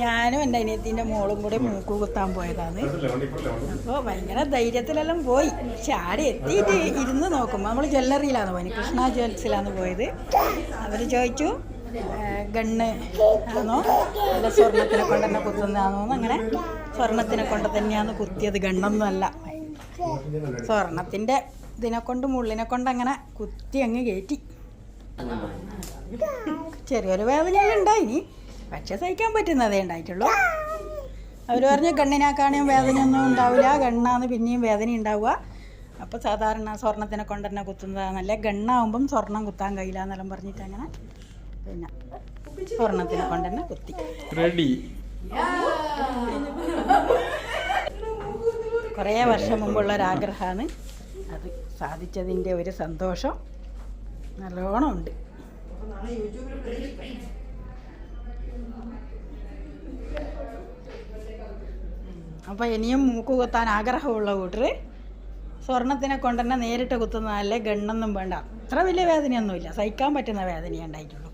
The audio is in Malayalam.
ഞാനും എൻ്റെ അനിയത്തിൻ്റെ മോളും കൂടെ മൂക്ക് കുത്താൻ പോയതാണ്. അപ്പോൾ ഭയങ്കര ധൈര്യത്തിലെല്ലാം പോയി. പക്ഷെ ആടെ എത്തിയിട്ട് ഇരുന്ന് നോക്കുമ്പോൾ നമ്മൾ ജ്വല്ലറിയിലാണ് പോയത്, കൃഷ്ണ ജ്വൽസിലാണ് പോയത്. അവർ ചോദിച്ചു ഗണ്ണ് ആണോ അല്ല സ്വർണത്തിനെ കൊണ്ട് തന്നെ കുത്തുന്നതാണോ എന്ന്. അങ്ങനെ സ്വർണത്തിനെ കൊണ്ട് തന്നെയാണ് കുത്തിയത്, ഗണ്ണൊന്നുമല്ല. സ്വർണത്തിൻ്റെ ഇതിനെ കൊണ്ട് മുള്ളിനെ കൊണ്ട് അങ്ങനെ കുത്തി അങ്ങ് കയറ്റി. ചെറിയൊരു വേദനയെല്ലാം ഉണ്ടായിനി, പക്ഷെ സഹിക്കാൻ പറ്റുന്നതേ ഉണ്ടായിട്ടുള്ളൂ. അവർ പറഞ്ഞു ഗണ്ണിനാക്കാണെങ്കിൽ വേദനയൊന്നും ഉണ്ടാവില്ല, ഗണ്ണാന്ന് പിന്നെയും വേദന ഉണ്ടാവുക. അപ്പോൾ സാധാരണ സ്വർണത്തിനെ കൊണ്ട് തന്നെ കുത്തുന്നതാണല്ലേ, ഗണ്ണാവുമ്പം സ്വർണം കുത്താൻ കഴിയില്ല എന്നെല്ലാം പറഞ്ഞിട്ട് അങ്ങനെ പിന്നെ സ്വർണത്തിനെ കൊണ്ട് തന്നെ കുത്തി. റെഡി. കുറേ വർഷം മുമ്പുള്ളൊരാഗ്രഹമാണ്, അത് സാധിച്ചതിൻ്റെ ഒരു സന്തോഷം നല്ലോണം ഉണ്ട്. അപ്പോൾ ഇനിയും മൂക്ക് കുത്താൻ ആഗ്രഹമുള്ള കൂട്ടർ സ്വർണത്തിനെ കൊണ്ട് തന്നെ നേരിട്ട് കുത്തുന്നതല്ലേ, ഗണ്ണൊന്നും വേണ്ട. അത്ര വലിയ വേദനയൊന്നുമില്ല, സഹിക്കാൻ പറ്റുന്ന വേദനയേ ഉണ്ടായിട്ടുള്ളൂ.